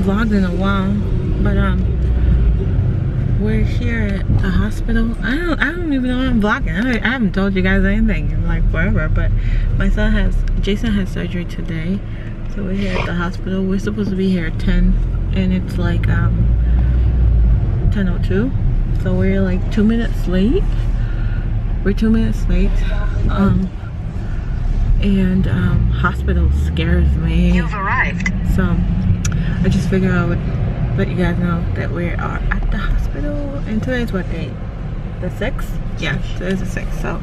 haven't vlogged in a while, but we're here at the hospital. I don't even know I'm vlogging. I haven't told you guys anything in like forever, but my son Jason has surgery today, so we're here at the hospital. We're supposed to be here at 10, and it's like 10:02, so we're like 2 minutes late. We're 2 minutes late. Hospital scares me. You've arrived. So I just figured I would let you guys know that we are at the hospital. And today's what date? The 6th? Yeah, today's the 6th. So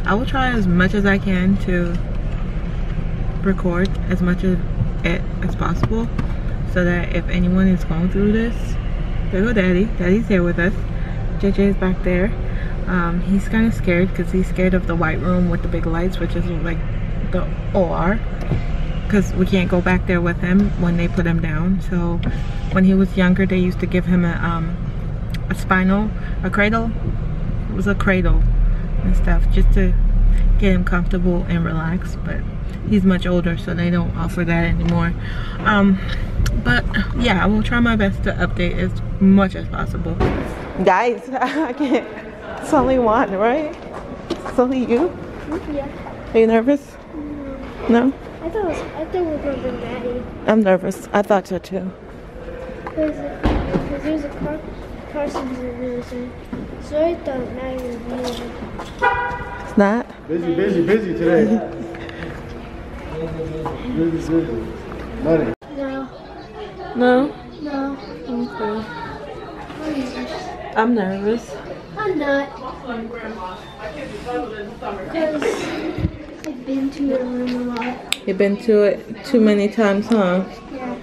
I will try as much as I can to record as much of it as possible, so that if anyone is going through this, there go Daddy. Daddy's here with us. JJ is back there. He's kind of scared because he's scared of the white room with the big lights, which is like the OR, because we can't go back there with him when they put him down. So when he was younger, they used to give him a cradle. It was a cradle and stuff, just to get him comfortable and relaxed. But he's much older, so they don't offer that anymore. But yeah, I will try my best to update as much as possible. Guys, I can't. It's only one, right? It's only you? Yeah. Are you nervous? No? I thought we were going to bring Daddy. I'm nervous. I thought so too. Because there's a car accident, so I thought Daddy would be there. It's not? Busy today. busy. Money. No? No. Okay. I'm nervous. I'm not. Because I've been to it a lot. You've been to it too many times, huh? Yeah.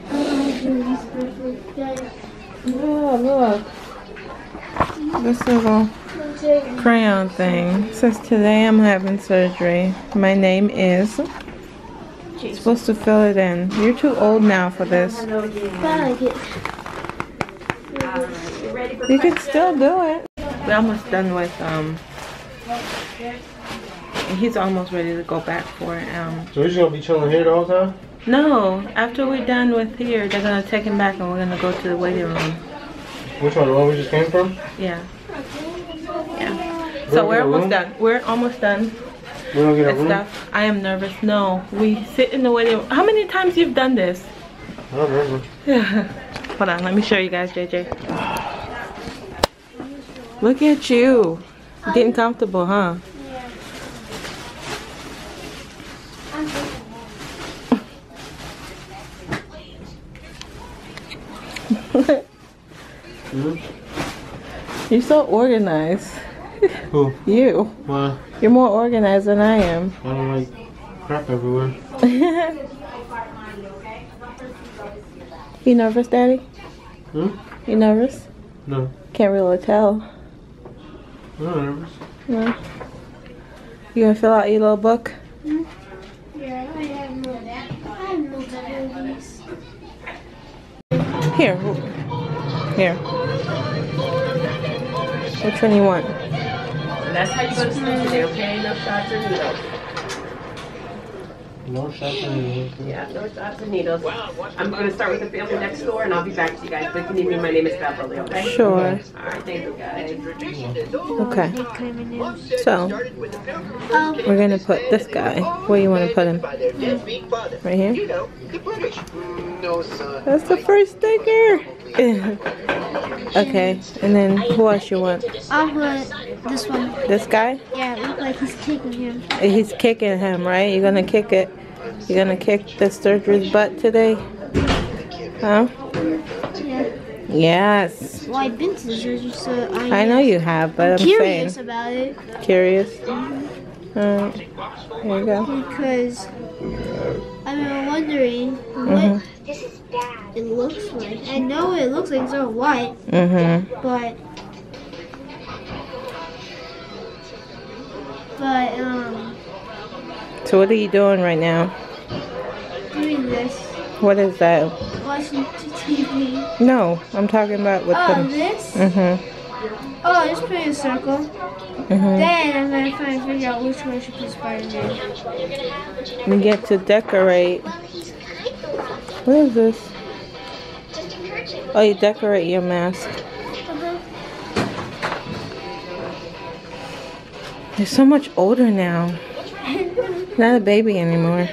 Oh, look. This little crayon thing. It says, today I'm having surgery. My name is... You're supposed to fill it in. You're too old now for this. You can still do it. We're almost done with, he's almost ready to go back for it. So he's gonna be chilling here the whole time? No, after we're done with here, they're gonna take him back and we're gonna go to the waiting room. Which one? The one we just came from? Yeah. Yeah. So we're almost done. We're almost done. We don't get a room? Stuff. I am nervous. No, we sit in the waiting room. How many times you've done this? I don't remember. Yeah. Hold on, let me show you guys, JJ. Look at you. Getting comfortable, huh? You're so organized. Who? You. Why? You're more organized than I am. I don't like crap everywhere. You nervous, Daddy? Hmm? You nervous? No. Can't really tell. I'm not nervous. No. You gonna fill out your little book? Yeah, I have no diabetes. Here. Here. Which one you want? That's how you go to sleep today, okay? No shots or needles. No shots or needles. Yeah, no shots or needles. I'm going to start with the family next door, and I'll be back to you guys. But if you need me, my name is Beverly, okay? Sure. All right, thank you, guys. Okay. So, we're going to put this guy. Where you want to put him? Right here? That's the first sticker. Okay, and then who else you want? I'll put this one. This guy? Yeah, it looks like he's kicking him. He's kicking him, right? You're gonna kick it. You're gonna kick the surgery's butt today? Huh? Yeah. Yes. Well, I've been to the surgery, so I know you have, but I'm curious saying. about it. Curious? Alright. Here you go. Because I've been wondering what it looks like. I know it looks like it's all white, but So what are you doing right now? doing this, What is that? watching TV. No, I'm talking about with them. This? Oh, just put in a circle. Then I'm gonna figure out which one should put Spider-Man. We get to decorate. What is this? Oh, you decorate your mask. You're so much older now. Not a baby anymore.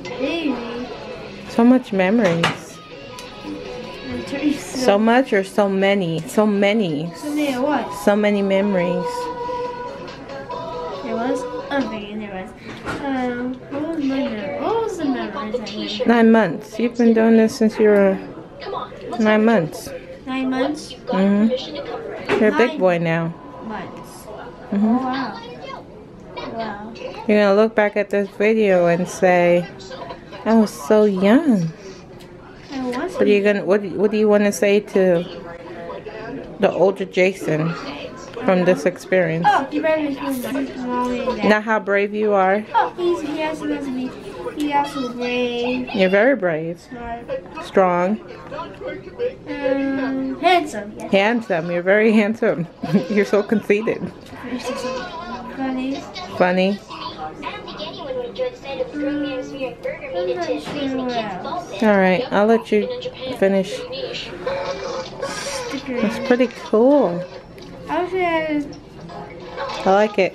Baby. So much memories. So much or so many? So many. So many what? So many memories. There was? Okay, there was. What was my memory? What was the memories? 9 months. You've been doing this since you were 9 months. 9 months? You're a big boy now. Months. Mm-hmm. Oh, wow. Wow. You're gonna look back at this video and say, I was so young. I was. What are you gonna? What do you want to say to the older Jaxson from this experience? Oh, you better make me Not how brave you are. Oh, he's also brave. You're very brave. Smart. Strong. Handsome. Yes. Handsome. You're very handsome. You're so conceited. Funny. Funny. Alright, I'll let you finish. It's pretty cool. I like it.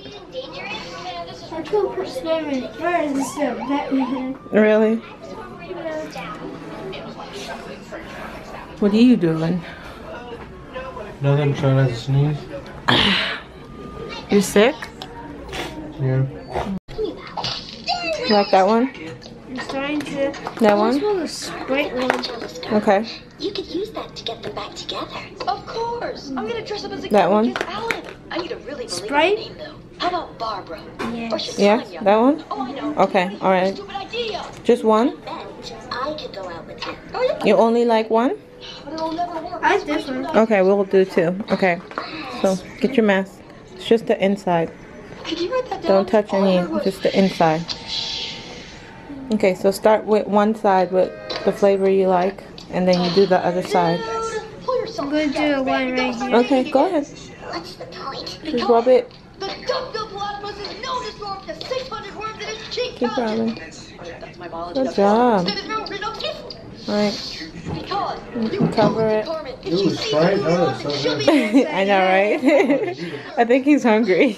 I could put Spider-Man first instead of Batman. Really? What are you doing? Nothing, trying not to sneeze. You sick? Yeah. You like that one? I'm starting to. That one? The Sprite one. Okay. You could use that to get them back together. Of course. I'm gonna dress up as a That one? Alan. I need a really Sprite? name though. How about Barbara? Yes. Yeah, that one? Oh, I know. Okay, alright. Stupid idea. Just one? Then I could go out with him. You only like one? But it'll never work. I like this one. Okay, we'll do two. Okay. So, get your mask. It's just the inside. Could you write that down? Don't touch any, just the inside. Okay, so start with one side with the flavor you like, and then you do the other side. I'm going to do one right here. Okay, go ahead. What's the point? Just rub it. The duck-billed platypus is known to store up to 600 worms in its cheek Keep pouches. rubbing. That's my biology. Good job. There is no reduction. Alright, Because you can cover it. Ooh, Sprite? Oh, that's so good. I know, right? I think he's hungry.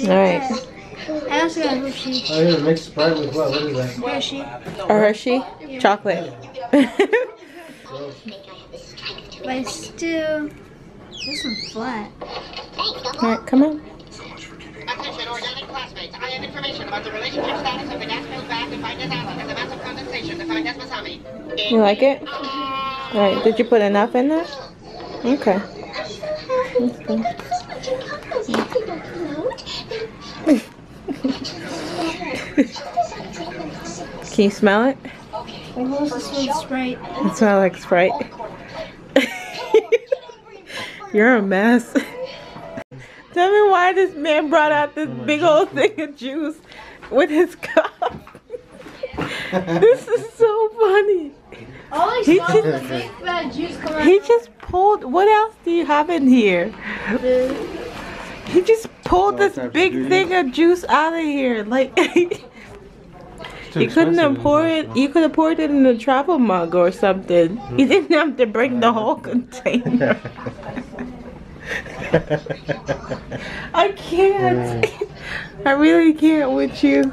Alright. I also got Hershey. Oh, yeah, mixed Sprite with what? What is that? Hershey. A Hershey? Chocolate. But still, this one's flat. Alright, come on. Attention, organic classmates. I have information about the relationship status of the gas-filled bag defined as Alan and the massive condensation defined as Masami. You like it? Alright, did you put enough in there? Okay. That's good. Can you smell it? It also smells Sprite. It smells like Sprite. You're a mess. Tell me why this man brought out this big old thing of juice with his cup. This is so funny. Always He smells the big fat juice come out. He just pulled, what else do you have in here? He just pulled this big thing of juice out of here. Like, you couldn't have poured it, you could have poured it in a travel mug or something. You didn't have to bring the whole container. I can't. I really can't with you.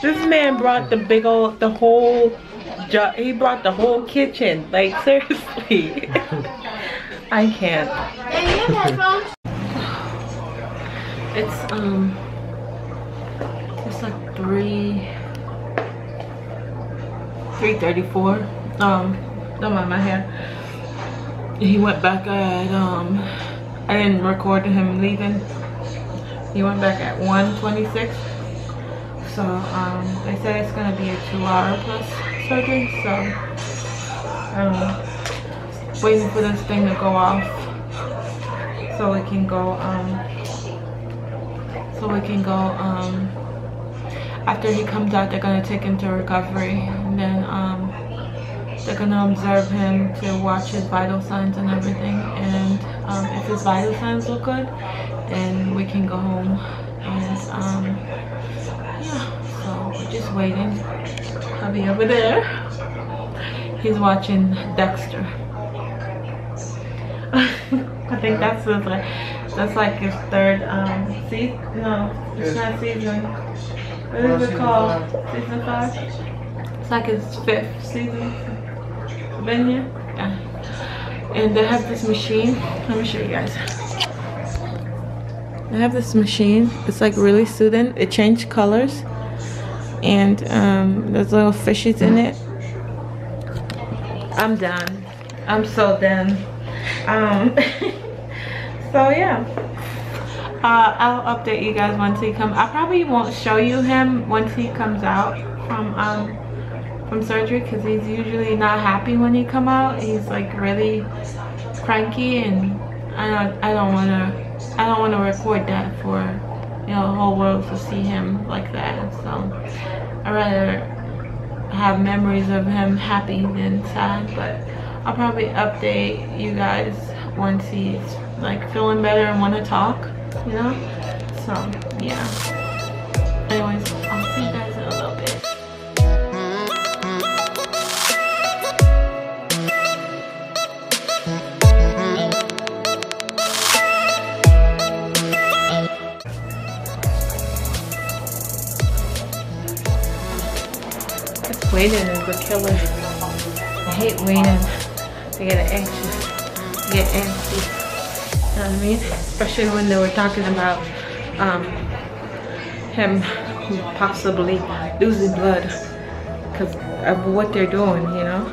This man brought the big old, the whole, he brought the whole kitchen. Like, seriously. I can't. It's like 3:34. Don't mind my hair. He went back at I didn't record him leaving. He went back at 1:26. So they said it's gonna be a 2-hour plus surgery. So waiting for this thing to go off so we can go after he comes out, they're gonna take him to recovery, and then they're gonna observe him to watch his vital signs and everything, and if his vital signs look good, then we can go home. And yeah, so we're just just waiting. I'll be over there. He's watching Dexter. I think that's like his third season. No, it's not season. What is it called? Season 5? It's like his 5th season. Been here? Yeah. And they have this machine. Let me show you guys. They have this machine. It's like really soothing. It changed colors. And there's little fishes in it. I'm done. I'm so done. So yeah. I'll update you guys once he comes. I probably won't show you him once he comes out from surgery, because he's usually not happy when he come out. He's like really cranky, and I don't want to record that for, you know, the whole world to see him like that. So I'd rather have memories of him happy than sad. But I'll probably update you guys once he's like feeling better and want to talk, you know. So yeah, anyways, I'll see you guys in a little bit. Waiting is a killer. I hate waiting. I get anxious. I get antsy. You know what I mean? Especially when they were talking about him possibly losing blood because of what they're doing, you know?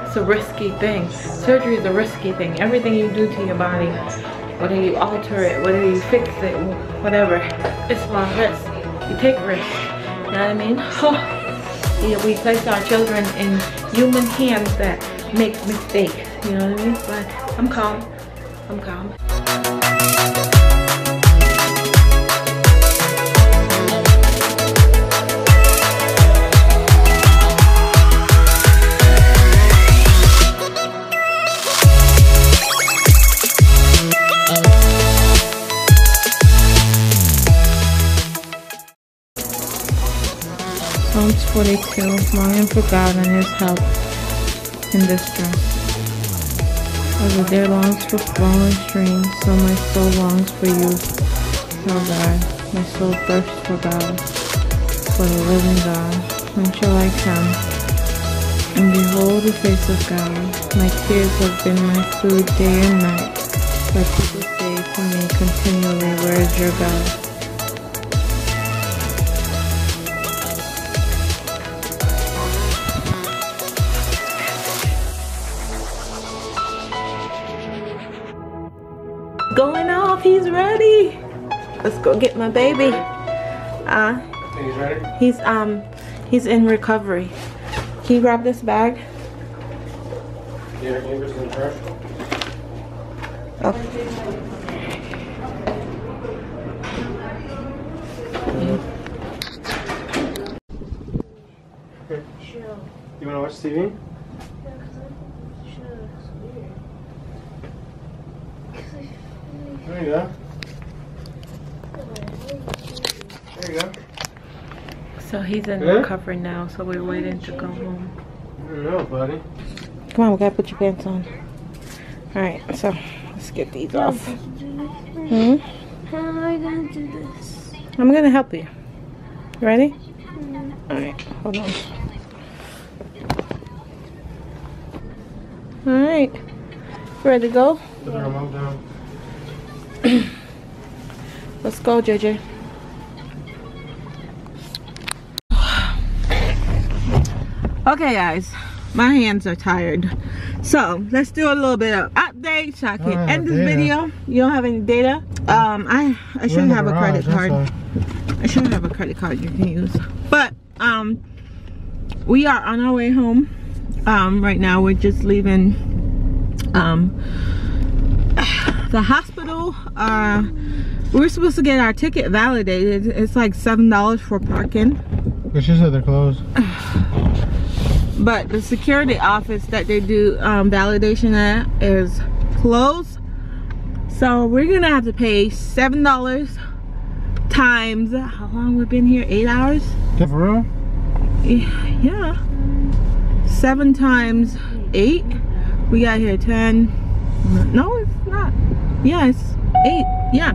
It's a risky thing. Surgery is a risky thing. Everything you do to your body, whether you alter it, whether you fix it, whatever, it's a lot of risk. You take risks. You know what I mean? Yeah, we place our children in human hands that make mistakes, you know what I mean? But I'm calm. I'm calm. Psalms 42, longing for God and His help in distress. As the deer longs for flowing streams, so my soul longs for you, O God. My soul thirsts for God, for the living God. When shall I come and behold the face of God? My tears have been my food day and night. But people say to me continually, where is your God? Going off, he's ready. Let's go get my baby. He's ready? He's in recovery. Can you grab this bag? Yeah, fingers in the trash. Okay. Sure. You wanna watch TV? Yeah, because I'm sure it's weird. There you go. There you go. So he's in recovery now, so we're waiting to go home. I don't know, buddy. Come on, we gotta put your pants on. Alright, so let's get these off. Hmm? How am I going to do this? I'm gonna help you. You ready? Alright, hold on. Alright. Ready to go? Put the remote down. Let's go, JJ. Okay, guys. My hands are tired. So, let's do a little bit of update so I can end this video. You don't have any data? I should have a credit card. I should have a credit card you can use. But, we are on our way home. Right now, we're just leaving, the hospital. We were supposed to get our ticket validated. It's like $7 for parking. But she said they're closed. But the security office that they do validation at is closed. So we're gonna have to pay $7 times how long we've been here? 8 hours? For real? Yeah. 7 times 8. We got here 10. No, it's not. Yeah, it's 8. Yeah.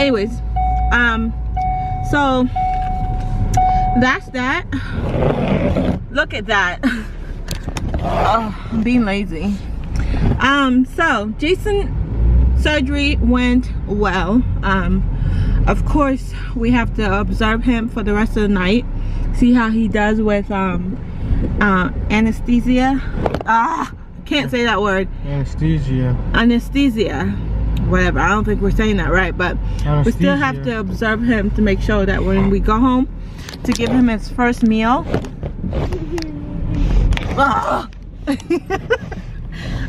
Anyways, so that's that. Look at that. Oh, I'm being lazy. So Jaxson surgery went well. Of course we have to observe him for the rest of the night, see how he does with anesthesia. Can't say that word. Anesthesia, whatever. I don't think we're saying that right, but we still have to observe him to make sure that when we go home to give him his first meal.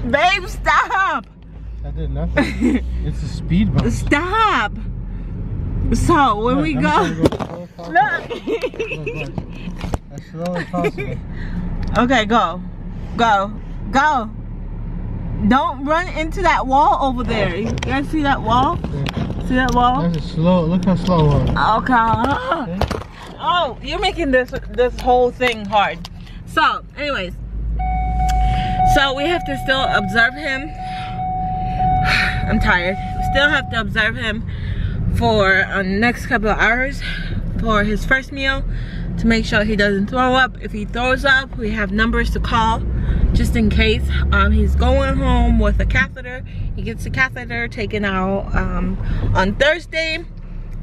Babe, stop! I did nothing. It's a speed bump. Stop! So when we go, look. As slow as possible. Okay, go. Don't run into that wall over there. You guys see that wall? Yeah. See that wall? That's a slow. Look how slow it was. Okay. Oh, you're making this whole thing hard. So, anyways, so we have to still observe him. I'm tired. We still have to observe him for the next couple of hours for his first meal to make sure he doesn't throw up. If he throws up, we have numbers to call just in case. He's going home with a catheter. He gets the catheter taken out on Thursday.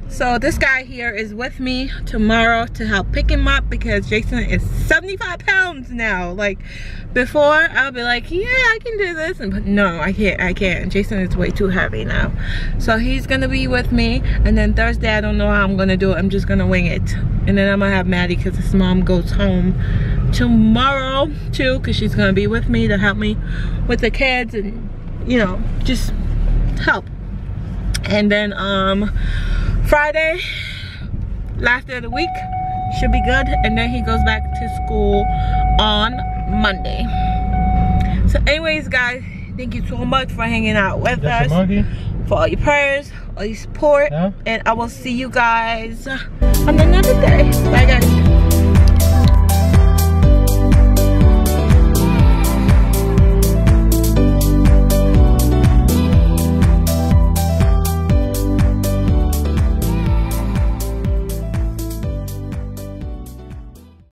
So this guy here is with me tomorrow to help pick him up because Jaxson is 75 pounds now. Like before, I'll be like, yeah, I can do this, but no, I can't. Jaxson is way too heavy now. So he's gonna be with me, and then Thursday, I don't know how I'm gonna do it. I'm just gonna wing it. And then I'm gonna have Maddie because his mom goes home tomorrow too, because she's gonna be with me to help me with the kids and, you know, just help. And then Friday, last day of the week, should be good, and then he goes back to school on Monday. So anyways, guys, thank you so much for hanging out with us, for all your prayers, all your support, and I will see you guys on another day. Bye guys.